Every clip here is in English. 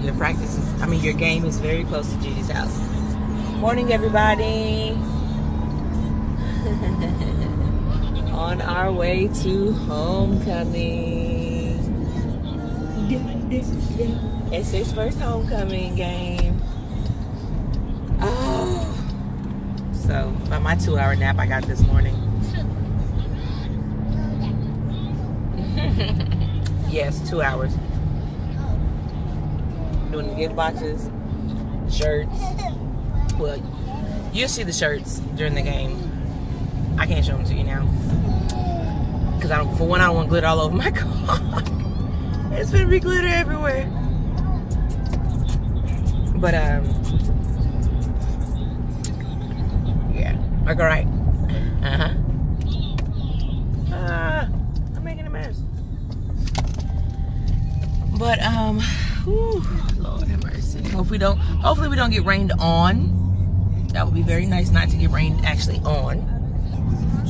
your practice is, I mean, your game is very close to Judy's house. Morning, everybody. On our way to homecoming. It's his first homecoming game. Oh. So, by my 2-hour nap I got this morning. Yes, 2 hours. Doing the gift boxes, shirts. Well, you'll see the shirts during the game. I can't show them to you now. Because for one, I don't want glitter all over my car. It's gonna be glitter everywhere. But, yeah. Like, alright. I'm making a mess. But, whew, Lord have mercy. Hopefully we don't get rained on. That would be very nice not to get rained actually on.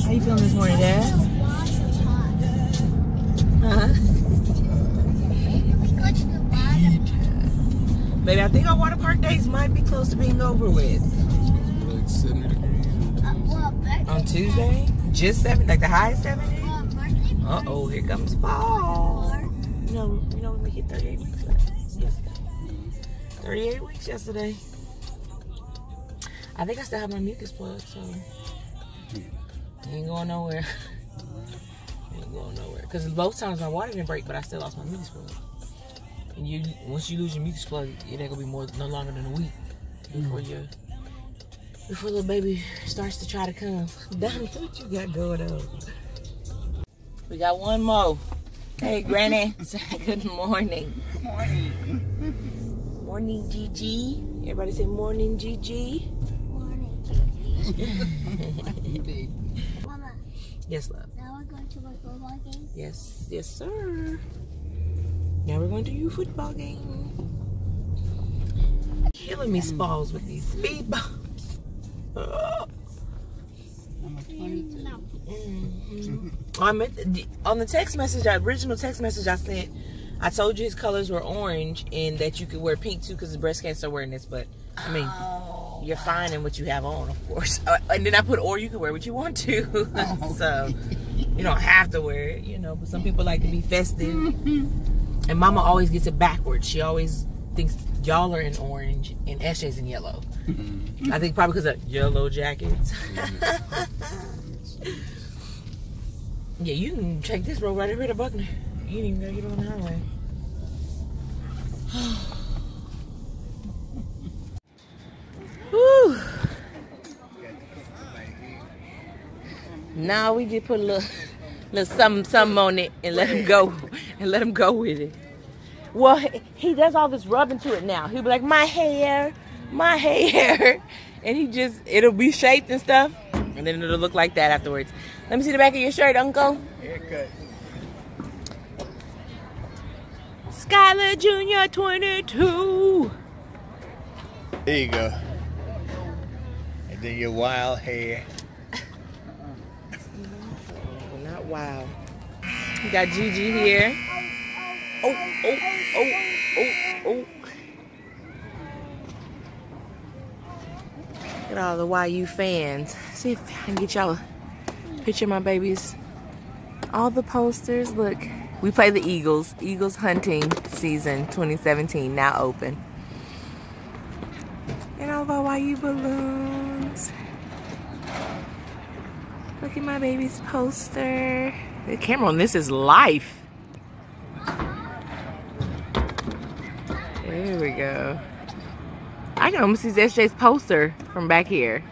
How you feeling this morning, Dad? Baby, I think our water park days might be close to being over with. Like 70 degrees. On Tuesday? Just 70, like the high 70? Uh-oh, here comes fall. You know, we hit 38 weeks yesterday. 38 weeks yesterday. I think I still have my mucus plug, so ain't going nowhere. Ain't going nowhere. Because both times my water didn't break, but I still lost my mucus plug. And once you lose your mucus plug, it ain't gonna be no longer than a week before little baby starts to try to come. Donnie, what you got going on? We got one more. Hey, Granny. Good morning. Morning. Morning, Gigi. Everybody say morning, Gigi. Morning. Mama. Yes, love. Now we're going to my football game? Yes, yes, sir. Now we're going to your football game. Killing me, Smalls, with these speed bumps. Number 22. I meant on the text message, the original text message I sent, I told you his colors were orange and that you could wear pink too because his breast cancer awareness. But I mean, you're fine in what you have on, of course. And then I put, or you can wear what you want to. So you don't have to wear it, you know. But some people like to be festive. And Mama always gets it backwards. She always thinks y'all are in orange and SJ's in yellow. I think probably because of yellow jackets. Yeah, you can take this road right over here to Buckner. You ain't even gotta get on the highway. Whew. Now we just put a little something on it and let him go. And let him go with it. Well, he does all this rubbing to it now. He'll be like, my hair. And it'll be shaped and stuff. And then it'll look like that afterwards. Let me see the back of your shirt, Uncle. Haircut. Skylar Jr. 22. There you go. And then your wild hair. Not wild. We got Gigi here. Oh. Look at all the YU fans. See if I can get y'all a picture of my babies. All the posters. Look, we play the Eagles. Eagles hunting season 2017 now open. And all the YU balloons. Look at my baby's poster. The camera on this is life. There we go. I can almost see SJ's poster from back here.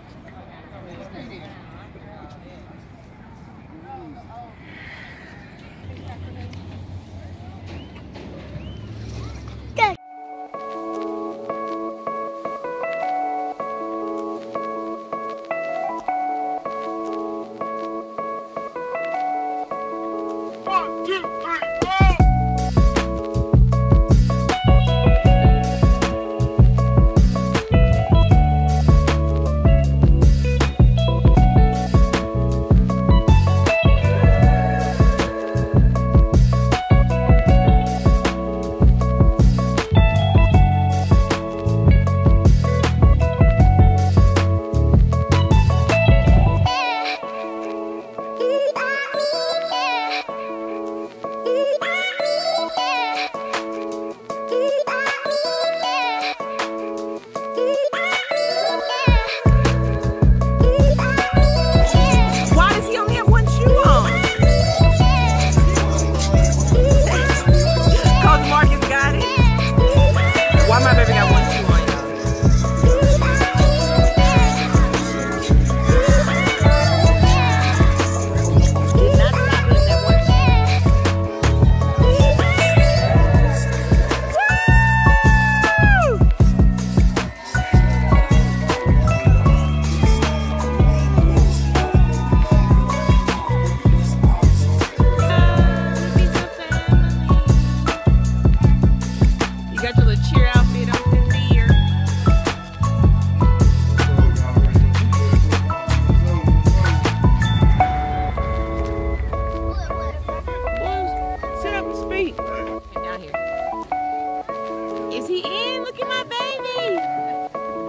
look at my baby.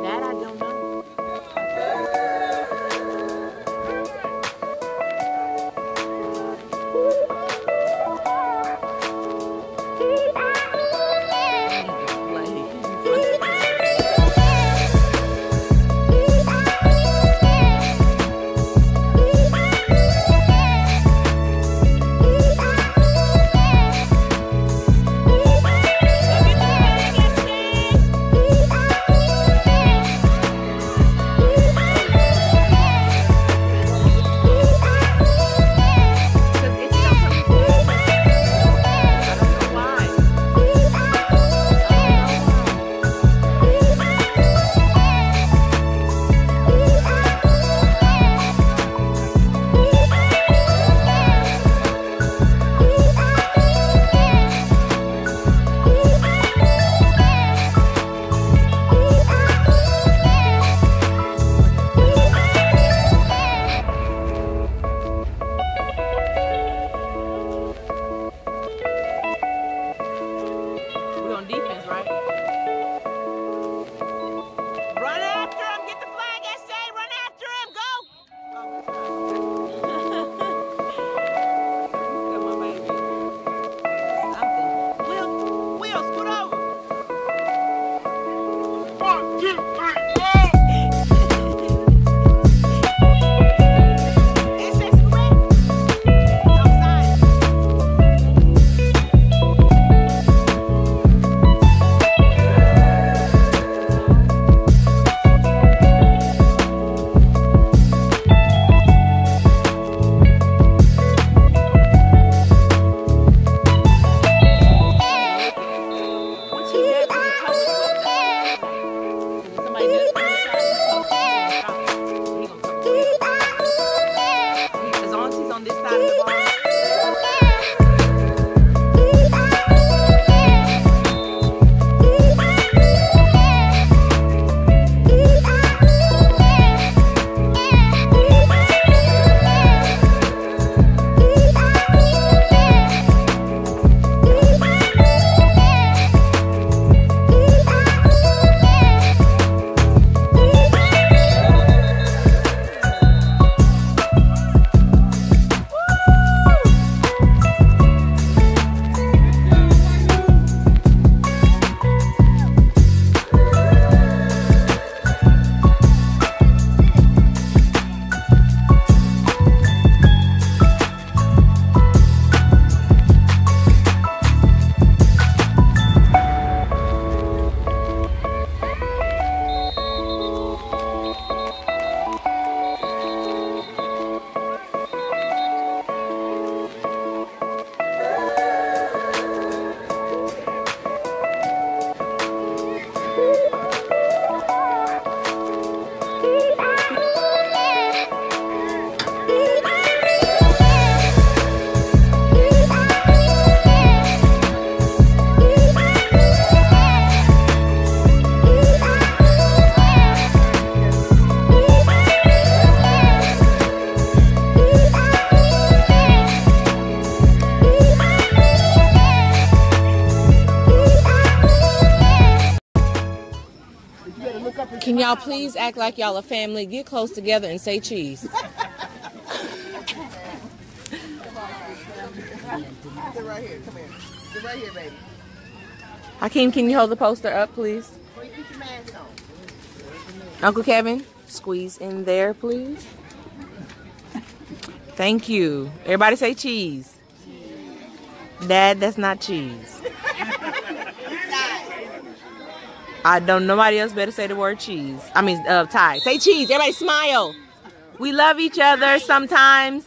That I don't know. Can y'all please act like y'all a family? Get close together and say cheese. Sit right here. Come here. Sit right here, baby. Hakeem, can you hold the poster up, please? Before you put your mask on. Uncle Kevin, squeeze in there, please. Thank you. Everybody say cheese. Dad, that's not cheese. I don't. Nobody else better say the word cheese. I mean, Ty. Say cheese. Everybody smile. We love each other sometimes.